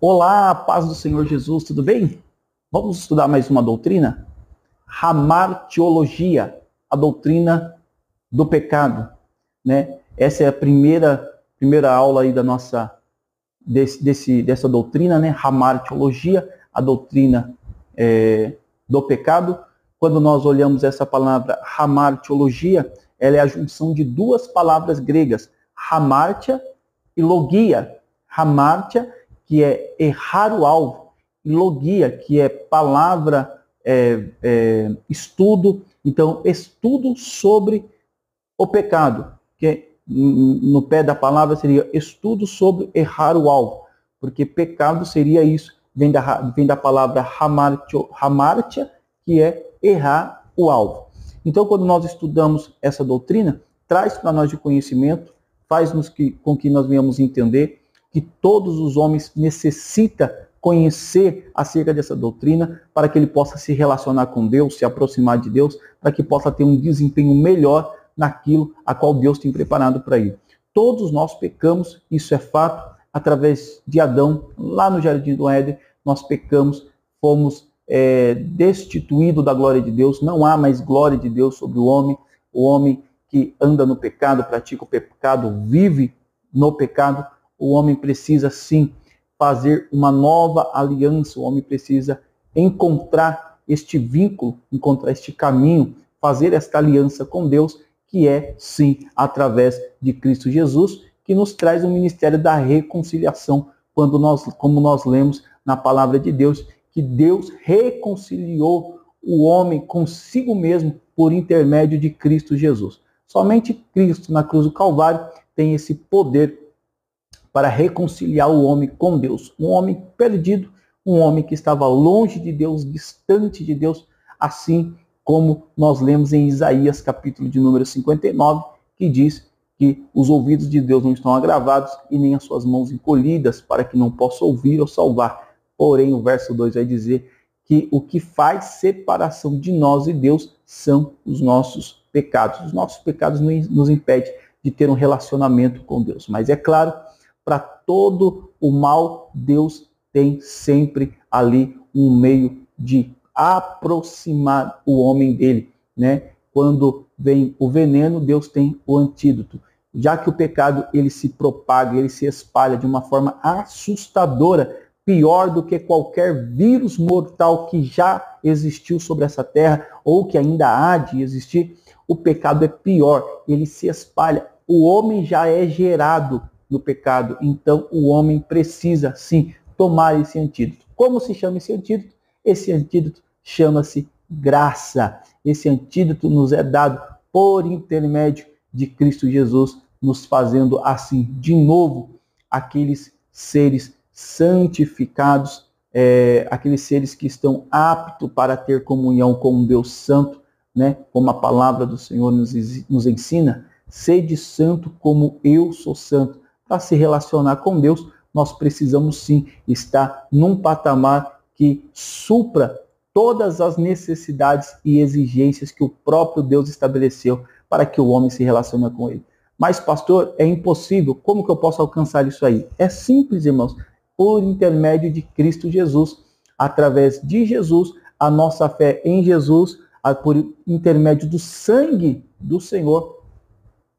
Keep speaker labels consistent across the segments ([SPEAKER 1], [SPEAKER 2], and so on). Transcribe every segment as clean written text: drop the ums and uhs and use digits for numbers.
[SPEAKER 1] Olá, paz do Senhor Jesus, tudo bem? Vamos estudar mais uma doutrina? Hamartiologia, a doutrina do pecado, né? Essa é a primeira aula aí dessa doutrina, né? Hamartiologia, a doutrina do pecado. Quando nós olhamos essa palavra hamartiologia, ela é a junção de duas palavras gregas, hamartia e logia. Hamartia, que é errar o alvo, e logia, que é palavra, estudo. Então, estudo sobre o pecado, que no pé da palavra seria estudo sobre errar o alvo, porque pecado seria isso, vem da palavra hamartia, que é errar o alvo. Então, quando nós estudamos essa doutrina, traz para nós de conhecimento, faz com que nós venhamos entender que todos os homens necessitam conhecer acerca dessa doutrina para que ele possa se relacionar com Deus, se aproximar de Deus, para que possa ter um desempenho melhor naquilo a qual Deus tem preparado para ele. Todos nós pecamos, isso é fato, através de Adão, lá no Jardim do Éden, nós pecamos, fomos destituídos da glória de Deus, não há mais glória de Deus sobre o homem que anda no pecado, pratica o pecado, vive no pecado. O homem precisa, sim, fazer uma nova aliança. O homem precisa encontrar este vínculo, encontrar este caminho, fazer esta aliança com Deus, que é, sim, através de Cristo Jesus, que nos traz o ministério da reconciliação, como nós lemos na palavra de Deus, que Deus reconciliou o homem consigo mesmo por intermédio de Cristo Jesus. Somente Cristo, na cruz do Calvário, tem esse poder para reconciliar o homem com Deus. Um homem perdido, um homem que estava longe de Deus, distante de Deus, assim como nós lemos em Isaías, capítulo de número 59, que diz que os ouvidos de Deus não estão agravados e nem as suas mãos encolhidas para que não possa ouvir ou salvar. Porém, o verso 2 vai dizer que o que faz separação de nós e Deus são os nossos pecados. Os nossos pecados nos impedem de ter um relacionamento com Deus. Mas é claro, para todo o mal, Deus tem sempre ali um meio de aproximar o homem dele, né? Quando vem o veneno, Deus tem o antídoto. Já que o pecado ele se propaga, ele se espalha de uma forma assustadora, pior do que qualquer vírus mortal que já existiu sobre essa terra ou que ainda há de existir, o pecado é pior, ele se espalha. O homem já é gerado no pecado, então o homem precisa, sim, tomar esse antídoto. Como se chama esse antídoto? Esse antídoto chama-se graça. Esse antídoto nos é dado por intermédio de Cristo Jesus, nos fazendo assim, de novo, aqueles seres santificados, aqueles seres que estão aptos para ter comunhão com um Deus santo, né? Como a palavra do Senhor nos ensina, sede santo como eu sou santo. Para se relacionar com Deus, nós precisamos sim estar num patamar que supra todas as necessidades e exigências que o próprio Deus estabeleceu para que o homem se relacione com ele. Mas, pastor, é impossível. Como que eu posso alcançar isso aí? É simples, irmãos. Por intermédio de Cristo Jesus. Através de Jesus, a nossa fé em Jesus, por intermédio do sangue do Senhor,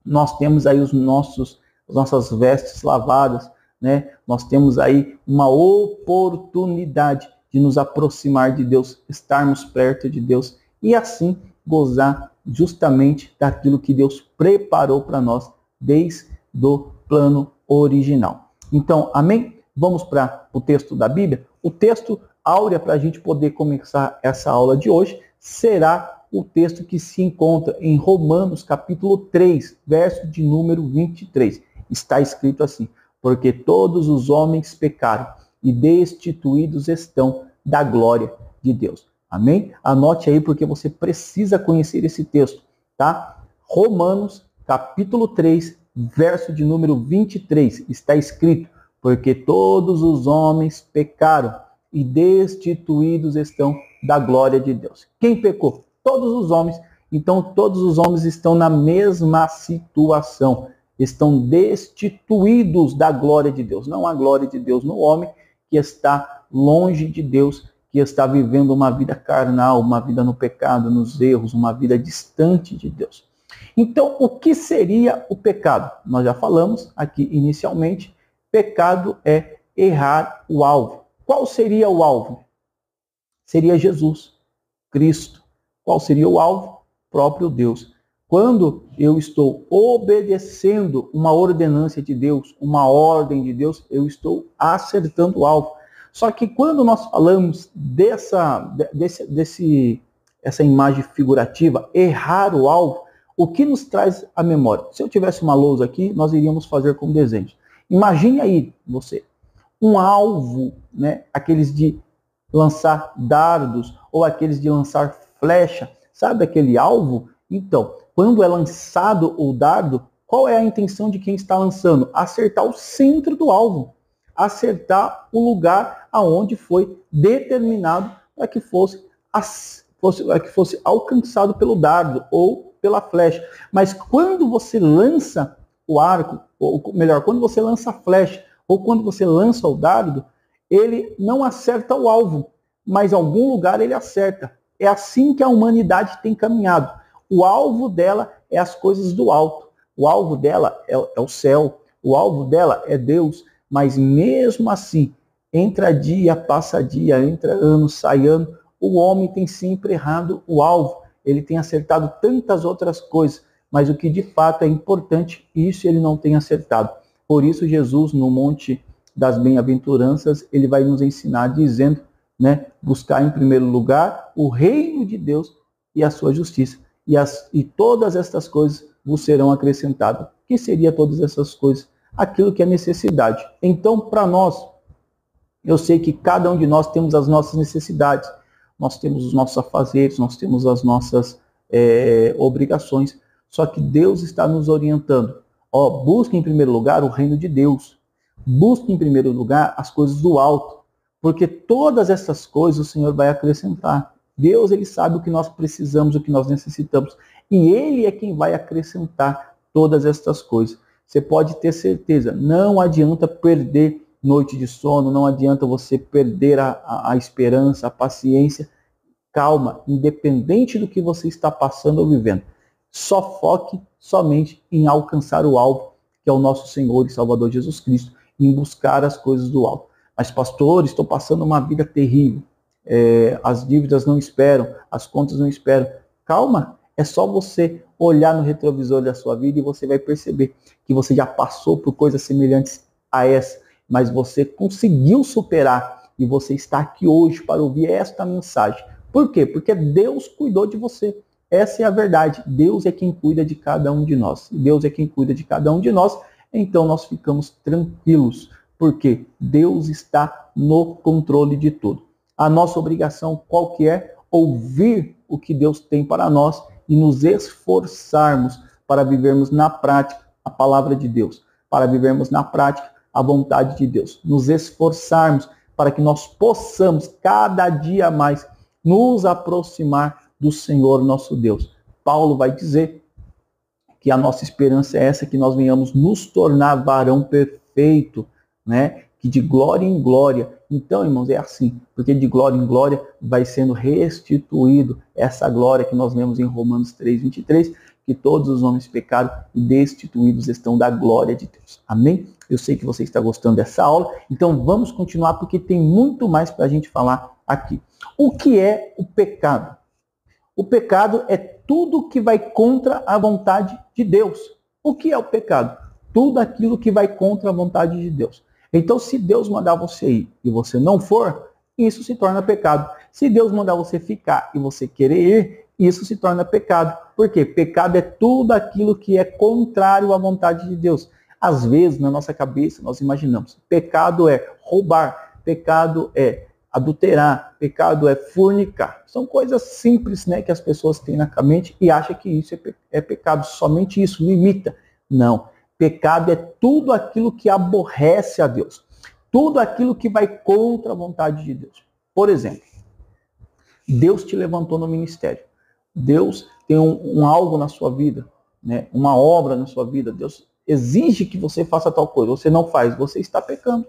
[SPEAKER 1] nós temos aí as nossas vestes lavadas, né? Nós temos aí uma oportunidade de nos aproximar de Deus, estarmos perto de Deus e assim gozar justamente daquilo que Deus preparou para nós desde o plano original. Então, amém? Vamos para o texto da Bíblia. O texto áureo para a gente poder começar essa aula de hoje será o texto que se encontra em Romanos capítulo 3, verso de número 23. Está escrito assim: porque todos os homens pecaram e destituídos estão da glória de Deus. Amém? Anote aí porque você precisa conhecer esse texto, tá? Romanos capítulo 3, verso de número 23. Está escrito: porque todos os homens pecaram e destituídos estão da glória de Deus. Quem pecou? Todos os homens. Então todos os homens estão na mesma situação. Estão destituídos da glória de Deus. Não há glória de Deus no homem que está longe de Deus, que está vivendo uma vida carnal, uma vida no pecado, nos erros, uma vida distante de Deus. Então, o que seria o pecado? Nós já falamos aqui inicialmente, pecado é errar o alvo. Qual seria o alvo? Seria Jesus, Cristo. Qual seria o alvo? Próprio Deus. Quando eu estou obedecendo uma ordenância de Deus, uma ordem de Deus, eu estou acertando o alvo. Só que quando nós falamos dessa imagem figurativa, errar o alvo, o que nos traz a memória? Se eu tivesse uma lousa aqui, nós iríamos fazer com desenhos. Imagine aí, você, um alvo, né? Aqueles de lançar dardos ou aqueles de lançar flecha. Sabe aquele alvo? Então, quando é lançado o dardo, qual é a intenção de quem está lançando? Acertar o centro do alvo. Acertar o lugar aonde foi determinado para que fosse alcançado pelo dardo ou pela flecha. Mas quando você lança o arco, ou melhor, quando você lança a flecha, ou quando você lança o dardo, ele não acerta o alvo, mas em algum lugar ele acerta. É assim que a humanidade tem caminhado. O alvo dela é as coisas do alto. O alvo dela é o céu. O alvo dela é Deus. Mas mesmo assim, entra dia, passa dia, entra ano, sai ano, o homem tem sempre errado o alvo. Ele tem acertado tantas outras coisas, mas o que de fato é importante, isso ele não tem acertado. Por isso Jesus, no Monte das Bem-aventuranças, ele vai nos ensinar dizendo, né, buscar em primeiro lugar o reino de Deus e a sua justiça. E todas estas coisas vos serão acrescentadas. O que seria todas essas coisas? Aquilo que é necessidade. Então, para nós, eu sei que cada um de nós temos as nossas necessidades, nós temos os nossos afazeres, nós temos as nossas obrigações, só que Deus está nos orientando. Busque em primeiro lugar o reino de Deus, busque em primeiro lugar as coisas do alto, porque todas essas coisas o Senhor vai acrescentar. Deus, ele sabe o que nós precisamos, o que nós necessitamos, e ele é quem vai acrescentar todas estas coisas. Você pode ter certeza, não adianta perder noite de sono, não adianta você perder a esperança, a paciência. Calma, independente do que você está passando ou vivendo. Só foque somente em alcançar o alvo, que é o nosso Senhor e Salvador Jesus Cristo, em buscar as coisas do alto. Mas, pastor, estou passando uma vida terrível. As dívidas não esperam, as contas não esperam. Calma, é só você olhar no retrovisor da sua vida e você vai perceber que você já passou por coisas semelhantes a essa, mas você conseguiu superar e você está aqui hoje para ouvir esta mensagem. Por quê? Porque Deus cuidou de você. Essa é a verdade. Deus é quem cuida de cada um de nós. Deus é quem cuida de cada um de nós, então nós ficamos tranquilos, porque Deus está no controle de tudo. A nossa obrigação qual que é? Ouvir o que Deus tem para nós e nos esforçarmos para vivermos na prática a palavra de Deus, para vivermos na prática a vontade de Deus. Nos esforçarmos para que nós possamos cada dia mais nos aproximar do Senhor nosso Deus. Paulo vai dizer que a nossa esperança é essa, que nós venhamos nos tornar varão perfeito, né? Que de glória em glória. Então, irmãos, é assim, porque de glória em glória vai sendo restituído essa glória que nós vemos em Romanos 3:23, que todos os homens pecaram e destituídos estão da glória de Deus. Amém? Eu sei que você está gostando dessa aula, então vamos continuar porque tem muito mais para a gente falar aqui. O que é o pecado? O pecado é tudo que vai contra a vontade de Deus. O que é o pecado? Tudo aquilo que vai contra a vontade de Deus. Então, se Deus mandar você ir e você não for, isso se torna pecado. Se Deus mandar você ficar e você querer ir, isso se torna pecado. Por quê? Pecado é tudo aquilo que é contrário à vontade de Deus. Às vezes, na nossa cabeça, nós imaginamos, pecado é roubar, pecado é adulterar, pecado é fornicar. São coisas simples, né, que as pessoas têm na mente e acham que isso é pecado. Somente isso, limita. Não. Pecado é tudo aquilo que aborrece a Deus. Tudo aquilo que vai contra a vontade de Deus. Por exemplo, Deus te levantou no ministério. Deus tem um algo na sua vida, né? Uma obra na sua vida. Deus exige que você faça tal coisa. Você não faz, você está pecando.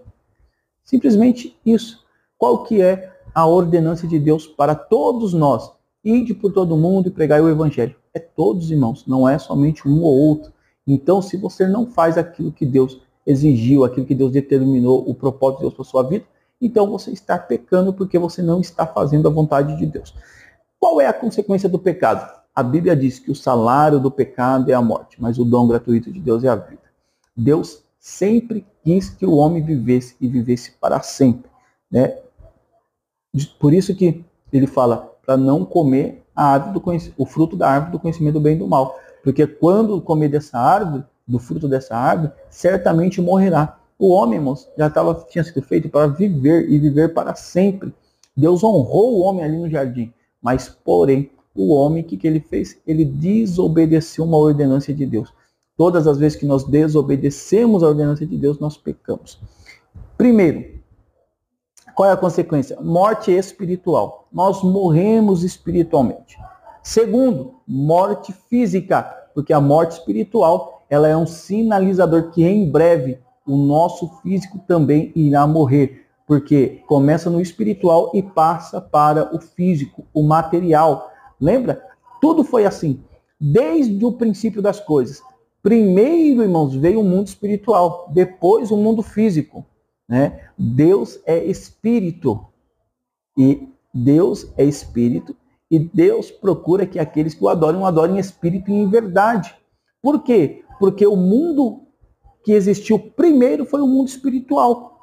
[SPEAKER 1] Simplesmente isso. Qual que é a ordenança de Deus para todos nós? Ide por todo mundo e pregai o evangelho. É todos, irmãos, não é somente um ou outro. Então, se você não faz aquilo que Deus exigiu, aquilo que Deus determinou, o propósito de Deus para a sua vida, então você está pecando porque você não está fazendo a vontade de Deus. Qual é a consequência do pecado? A Bíblia diz que o salário do pecado é a morte, mas o dom gratuito de Deus é a vida. Deus sempre quis que o homem vivesse e vivesse para sempre, né? Por isso que ele fala para não comer a árvore o fruto da árvore do conhecimento do bem e do mal, porque quando comer dessa árvore, do fruto dessa árvore, certamente morrerá. O homem, irmãos, tinha sido feito para viver e viver para sempre. Deus honrou o homem ali no jardim, mas porém o homem, o que ele fez? Ele desobedeceu uma ordenança de Deus. Todas as vezes que nós desobedecemos a ordenança de Deus, nós pecamos. Primeiro, qual é a consequência? Morte espiritual. Nós morremos espiritualmente. Segundo, morte física, porque a morte espiritual, ela é um sinalizador que em breve o nosso físico também irá morrer, porque começa no espiritual e passa para o físico, o material. Lembra? Tudo foi assim, desde o princípio das coisas. Primeiro, irmãos, veio o mundo espiritual, depois o mundo físico, né? Deus é espírito, e Deus é espírito, e Deus procura que aqueles que o adorem em espírito e em verdade. Por quê? Porque o mundo que existiu primeiro foi o mundo espiritual.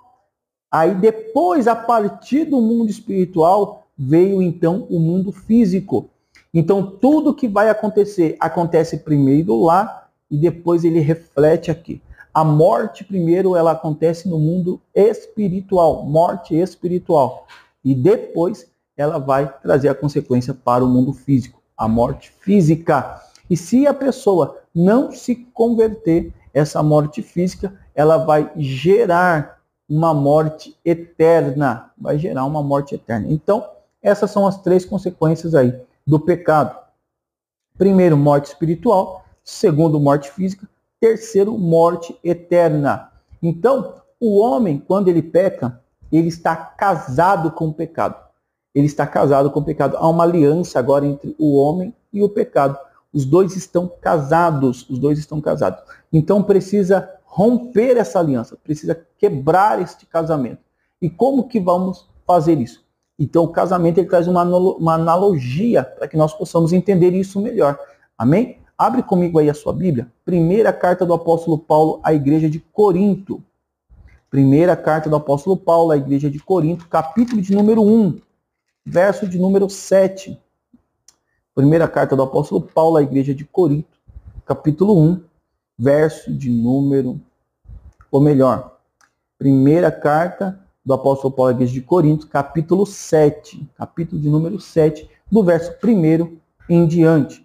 [SPEAKER 1] Aí depois, a partir do mundo espiritual, veio então o mundo físico. Então tudo que vai acontecer, acontece primeiro lá e depois ele reflete aqui. A morte primeiro ela acontece no mundo espiritual, morte espiritual. E depois ela vai trazer a consequência para o mundo físico, a morte física. E se a pessoa não se converter, essa morte física, ela vai gerar uma morte eterna. Vai gerar uma morte eterna. Então, essas são as três consequências aí do pecado. Primeiro, morte espiritual. Segundo, morte física. Terceiro, morte eterna. Então, o homem, quando ele peca, ele está casado com o pecado. Ele está casado com o pecado. Há uma aliança agora entre o homem e o pecado. Os dois estão casados. Então, precisa romper essa aliança. Precisa quebrar este casamento. E como que vamos fazer isso? Então, o casamento ele traz uma analogia para que nós possamos entender isso melhor. Amém? Abre comigo aí a sua Bíblia. Primeira carta do apóstolo Paulo à igreja de Corinto. Primeira carta do apóstolo Paulo à igreja de Corinto, capítulo de número 1, verso de número 7. Primeira carta do apóstolo Paulo à igreja de Corinto, capítulo 1, verso de número... Ou melhor, primeira carta do apóstolo Paulo à igreja de Corinto, capítulo 7. Capítulo de número 7, do verso 1 em diante.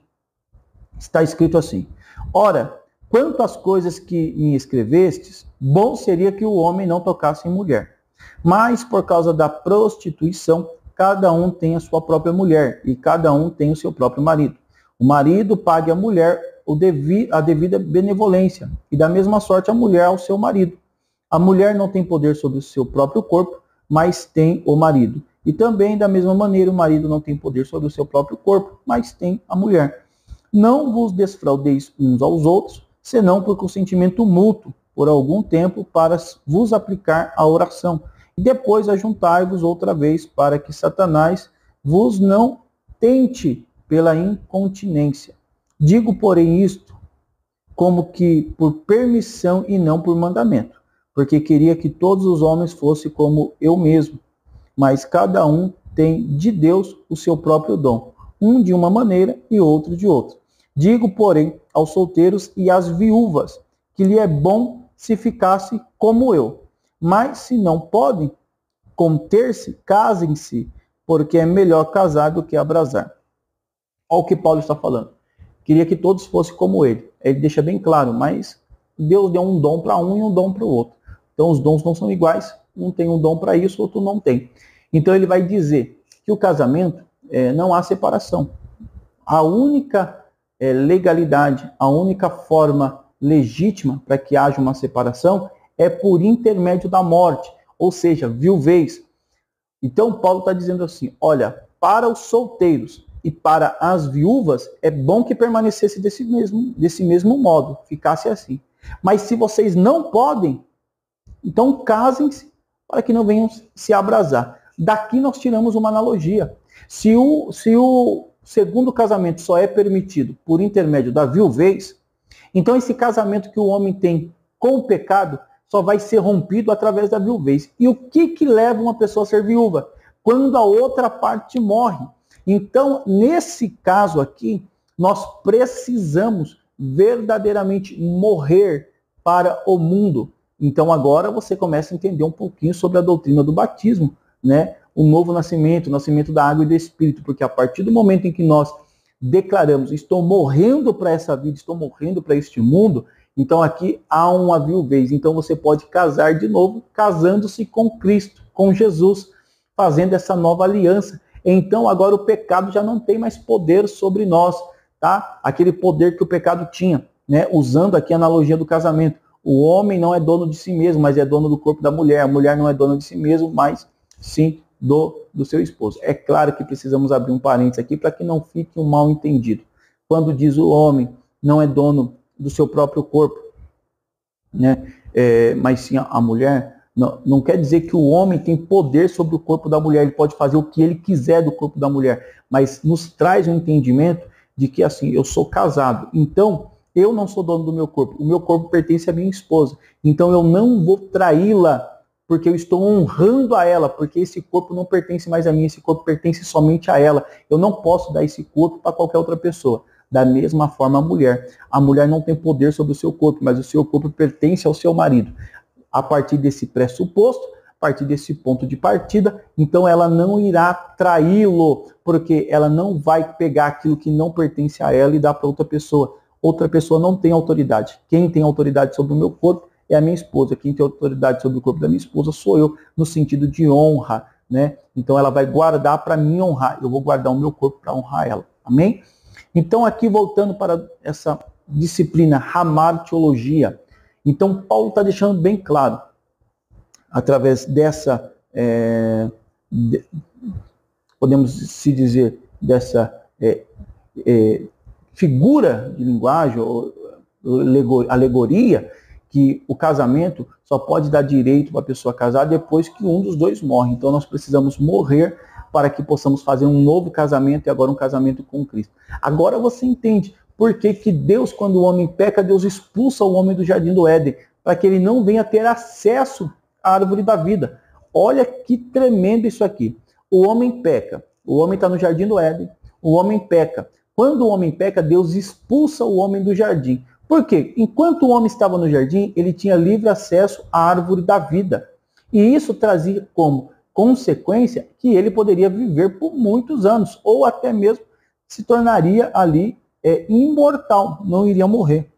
[SPEAKER 1] Está escrito assim: Ora, quanto às coisas que me escrevestes, bom seria que o homem não tocasse em mulher. Mas por causa da prostituição, cada um tem a sua própria mulher, e cada um tem o seu próprio marido. O marido pague à mulher a devida benevolência, e da mesma sorte a mulher ao seu marido. A mulher não tem poder sobre o seu próprio corpo, mas tem o marido. E também, da mesma maneira, o marido não tem poder sobre o seu próprio corpo, mas tem a mulher. Não vos desfraudeis uns aos outros, senão por consentimento mútuo, por algum tempo, para vos aplicar a oração. E depois ajuntai-vos outra vez, para que Satanás vos não tente pela incontinência. Digo, porém, isto como que por permissão e não por mandamento, porque queria que todos os homens fossem como eu mesmo, mas cada um tem de Deus o seu próprio dom, um de uma maneira e outro de outra. Digo, porém, aos solteiros e às viúvas, que lhe é bom se ficasse como eu. Mas se não podem conter-se, casem-se, porque é melhor casar do que abrasar. Olha o que Paulo está falando. Queria que todos fossem como ele. Ele deixa bem claro, mas Deus deu um dom para um e um dom para o outro. Então os dons não são iguais, um tem um dom para isso, outro não tem. Então ele vai dizer que o casamento não há separação. A única legalidade, a única forma legítima para que haja uma separação é por intermédio da morte. ou seja, viuvez. Então Paulo está dizendo assim, olha, para os solteiros e para as viúvas, é bom que permanecesse desse mesmo modo, ficasse assim. Mas se vocês não podem, então casem-se para que não venham se abrasar. Daqui nós tiramos uma analogia. Se o segundo casamento só é permitido por intermédio da viuvez, então esse casamento que o homem tem com o pecado só vai ser rompido através da viuvez. E o que leva uma pessoa a ser viúva? Quando a outra parte morre. Então, nesse caso aqui, nós precisamos verdadeiramente morrer para o mundo. Então agora você começa a entender um pouquinho sobre a doutrina do batismo, né? O novo nascimento, o nascimento da água e do Espírito, porque a partir do momento em que nós declaramos, estou morrendo para essa vida, estou morrendo para este mundo, então aqui há uma viuvez. Então você pode casar de novo, casando-se com Cristo, com Jesus, fazendo essa nova aliança. Então agora o pecado já não tem mais poder sobre nós, tá? Aquele poder que o pecado tinha, né? Usando aqui a analogia do casamento. O homem não é dono de si mesmo, mas é dono do corpo da mulher. A mulher não é dona de si mesmo, mas sim do seu esposo. É claro que precisamos abrir um parênteses aqui para que não fique um mal entendido. Quando diz o homem não é dono do seu próprio corpo, né? Mas sim a mulher, não quer dizer que o homem tem poder sobre o corpo da mulher, ele pode fazer o que ele quiser do corpo da mulher, mas nos traz um entendimento de que assim, eu sou casado, então eu não sou dono do meu corpo, o meu corpo pertence à minha esposa, então eu não vou traí-la porque eu estou honrando a ela, porque esse corpo não pertence mais a mim, esse corpo pertence somente a ela, eu não posso dar esse corpo para qualquer outra pessoa. Da mesma forma a mulher não tem poder sobre o seu corpo, mas o seu corpo pertence ao seu marido. A partir desse pressuposto, a partir desse ponto de partida, então ela não irá traí-lo, porque ela não vai pegar aquilo que não pertence a ela e dar para outra pessoa. Outra pessoa não tem autoridade. Quem tem autoridade sobre o meu corpo é a minha esposa. Quem tem autoridade sobre o corpo da minha esposa sou eu, no sentido de honra, né? Então ela vai guardar para me honrar. Eu vou guardar o meu corpo para honrar ela. Amém? Então aqui voltando para essa disciplina hamartiologia. Então Paulo está deixando bem claro, através dessa, podemos se dizer, dessa figura de linguagem, ou alegoria, que o casamento só pode dar direito para a pessoa casar depois que um dos dois morre. Então nós precisamos morrer para que possamos fazer um novo casamento e agora um casamento com Cristo. Agora você entende por que que Deus, quando o homem peca, Deus expulsa o homem do jardim do Éden, para que ele não venha ter acesso à árvore da vida. Olha que tremendo isso aqui. O homem peca, o homem está no jardim do Éden, o homem peca. Quando o homem peca, Deus expulsa o homem do jardim. Por quê? Enquanto o homem estava no jardim, ele tinha livre acesso à árvore da vida. E isso trazia como consequência que ele poderia viver por muitos anos, ou até mesmo se tornaria ali imortal, não iria morrer.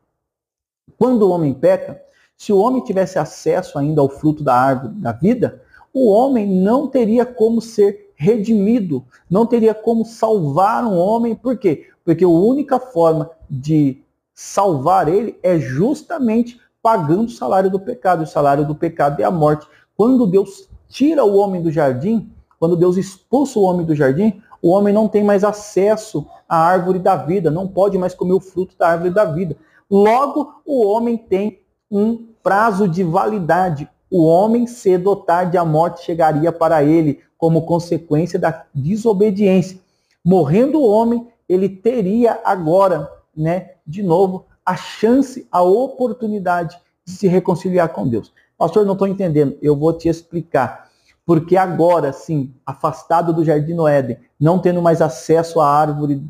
[SPEAKER 1] Quando o homem peca, se o homem tivesse acesso ainda ao fruto da árvore da vida, o homem não teria como ser redimido, não teria como salvar um homem. Por quê? Porque a única forma de salvar ele é justamente pagando o salário do pecado. O salário do pecado é a morte. Quando Deus tira o homem do jardim, quando Deus expulsa o homem do jardim, o homem não tem mais acesso à árvore da vida, não pode mais comer o fruto da árvore da vida. Logo, o homem tem um prazo de validade. O homem, cedo ou tarde, a morte chegaria para ele como consequência da desobediência. Morrendo o homem, ele teria agora, de novo, a chance, a oportunidade de se reconciliar com Deus. Pastor, não estou entendendo. Eu vou te explicar. Porque agora, sim, afastado do jardim do Éden, não tendo mais acesso à árvore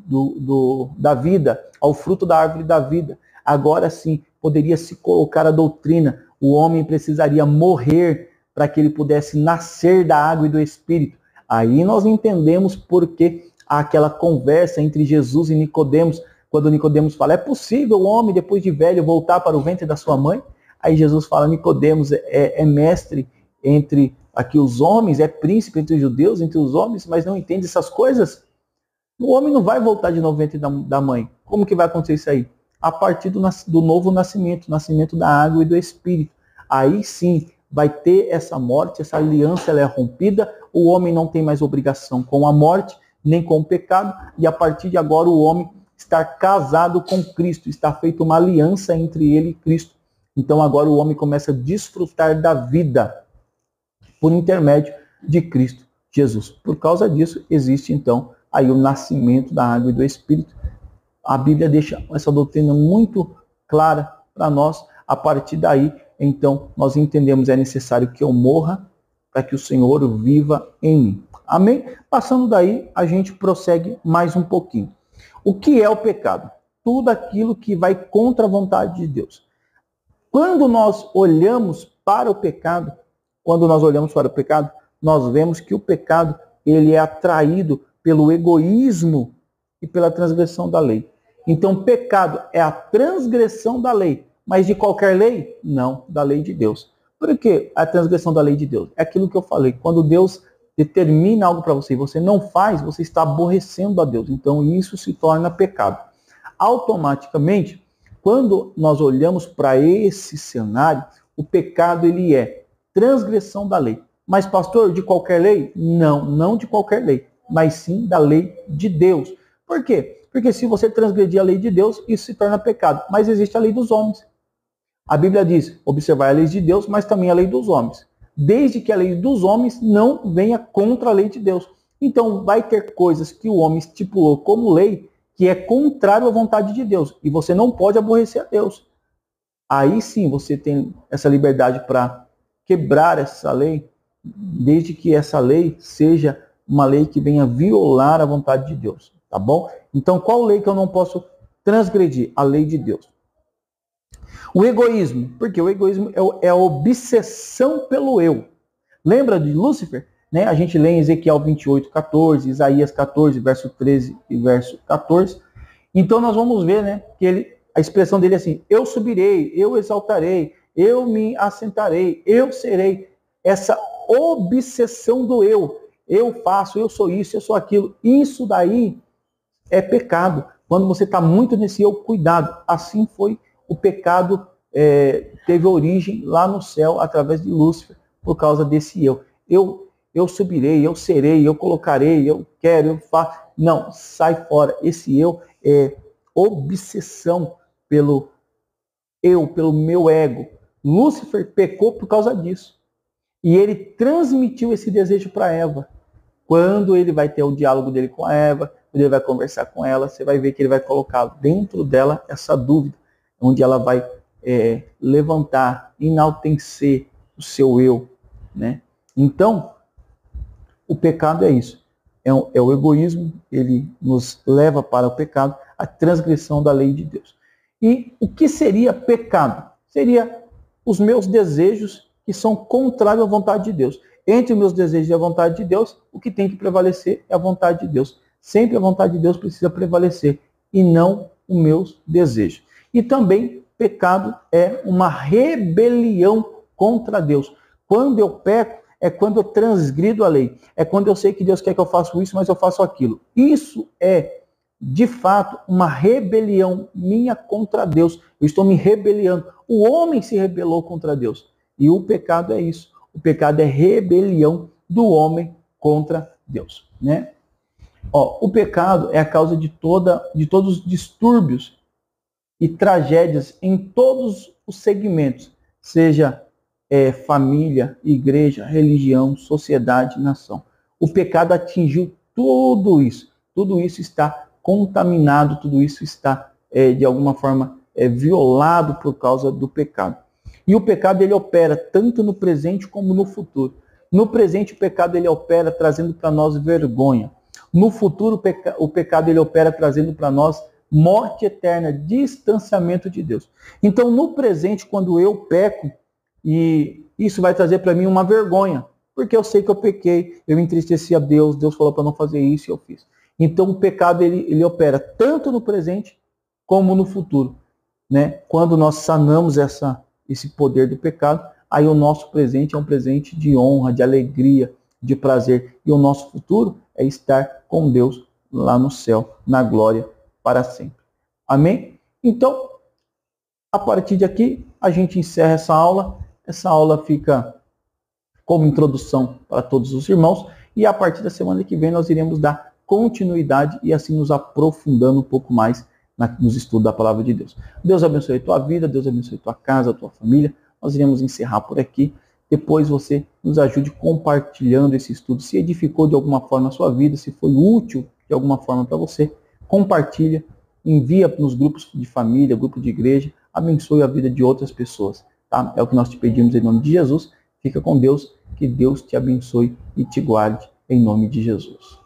[SPEAKER 1] da vida, ao fruto da árvore da vida, agora sim, poderia se colocar a doutrina. O homem precisaria morrer para que ele pudesse nascer da água e do Espírito. Aí nós entendemos por que aquela conversa entre Jesus e Nicodemos, quando Nicodemos fala, é possível o homem, depois de velho, voltar para o ventre da sua mãe? Aí Jesus fala, Nicodemos é mestre entre aqui os homens, é príncipe entre os judeus, entre os homens, mas não entende essas coisas? O homem não vai voltar de novo ventre da mãe. Como que vai acontecer isso aí? A partir do novo nascimento, nascimento da água e do Espírito. Aí sim, vai ter essa morte, essa aliança ela é rompida, o homem não tem mais obrigação com a morte, nem com o pecado, e a partir de agora o homem está casado com Cristo, está feita uma aliança entre ele e Cristo. Então agora o homem começa a desfrutar da vida por intermédio de Cristo Jesus. Por causa disso, existe então aí o nascimento da água e do Espírito. A Bíblia deixa essa doutrina muito clara para nós. A partir daí, então, nós entendemos que é necessário que eu morra para que o Senhor viva em mim. Amém? Passando daí, a gente prossegue mais um pouquinho. O que é o pecado? Tudo aquilo que vai contra a vontade de Deus. Quando nós olhamos para o pecado, nós vemos que o pecado ele é atraído pelo egoísmo e pela transgressão da lei. Então, pecado é a transgressão da lei. Mas de qualquer lei? Não, da lei de Deus. Por que a transgressão da lei de Deus? É aquilo que eu falei. Quando Deus determina algo para você e você não faz, você está aborrecendo a Deus. Então, isso se torna pecado. Automaticamente, quando nós olhamos para esse cenário, o pecado ele é transgressão da lei. Mas, pastor, de qualquer lei? Não, não de qualquer lei, mas sim da lei de Deus. Por quê? Porque se você transgredir a lei de Deus, isso se torna pecado. Mas existe a lei dos homens. A Bíblia diz, observar a lei de Deus, mas também a lei dos homens. Desde que a lei dos homens não venha contra a lei de Deus. Então, vai ter coisas que o homem estipulou como lei, que é contrário à vontade de Deus. E você não pode aborrecer a Deus. Aí sim, você tem essa liberdade para quebrar essa lei, desde que essa lei seja uma lei que venha violar a vontade de Deus. Tá bom? Então, qual lei que eu não posso transgredir? A lei de Deus. O egoísmo, porque o egoísmo é a obsessão pelo eu. Lembra de Lúcifer? Né? A gente lê em Ezequiel 28, 14, Isaías 14, verso 13 e verso 14. Então nós vamos ver, né, que a expressão dele é assim, eu subirei, eu exaltarei, eu me assentarei, eu serei. Essa obsessão do eu faço, eu sou isso, eu sou aquilo. Isso daí é pecado. Quando você está muito nesse eu, cuidado. Assim foi o pecado, teve origem lá no céu através de Lúcifer, por causa desse eu. Eu subirei, eu serei, eu colocarei, eu quero, eu faço. Não, sai fora. Esse eu é obsessão pelo eu, pelo meu ego. Lúcifer pecou por causa disso. E ele transmitiu esse desejo para Eva. Quando ele vai ter o diálogo dele com a Eva, quando ele vai conversar com ela, você vai ver que ele vai colocar dentro dela essa dúvida, onde ela vai levantar, enaltecer o seu eu. Né? Então, o pecado é isso. É o egoísmo, ele nos leva para o pecado, a transgressão da lei de Deus. E o que seria pecado? Seria os meus desejos que são contrários à vontade de Deus. Entre os meus desejos e a vontade de Deus, o que tem que prevalecer é a vontade de Deus. Sempre a vontade de Deus precisa prevalecer e não os meus desejos. E também, pecado é uma rebelião contra Deus. Quando eu peco, é quando eu transgrido a lei. É quando eu sei que Deus quer que eu faça isso, mas eu faço aquilo. Isso é, de fato, uma rebelião minha contra Deus. Eu estou me rebeliando. O homem se rebelou contra Deus. E o pecado é isso. O pecado é rebelião do homem contra Deus. Né? O pecado é a causa de todos os distúrbios e tragédias em todos os segmentos, seja família, igreja, religião, sociedade, nação. O pecado atingiu tudo isso. Tudo isso está contaminado, tudo isso está, de alguma forma, violado por causa do pecado. E o pecado ele opera tanto no presente como no futuro. No presente, o pecado ele opera trazendo para nós vergonha. No futuro, o pecado ele opera trazendo para nós morte eterna, distanciamento de Deus. Então, no presente, quando eu peco, e isso vai trazer para mim uma vergonha, porque eu sei que eu pequei, eu entristeci a Deus, Deus falou para não fazer isso e eu fiz. Então, o pecado ele opera tanto no presente como no futuro. Né? Quando nós sanamos esse poder do pecado, aí o nosso presente é um presente de honra, de alegria, de prazer. E o nosso futuro é estar com Deus lá no céu, na glória, para sempre. Amém? Então, a partir de aqui, a gente encerra essa aula. Essa aula fica como introdução para todos os irmãos. E a partir da semana que vem nós iremos dar continuidade e assim nos aprofundando um pouco mais nos estudos da palavra de Deus. Deus abençoe a tua vida, Deus abençoe a tua casa, a tua família. Nós iremos encerrar por aqui. Depois você nos ajude compartilhando esse estudo. Se edificou de alguma forma a sua vida, se foi útil de alguma forma para você, compartilha, envia nos grupos de família, grupo de igreja, abençoe a vida de outras pessoas. Tá? É o que nós te pedimos em nome de Jesus. Fica com Deus, que Deus te abençoe e te guarde em nome de Jesus.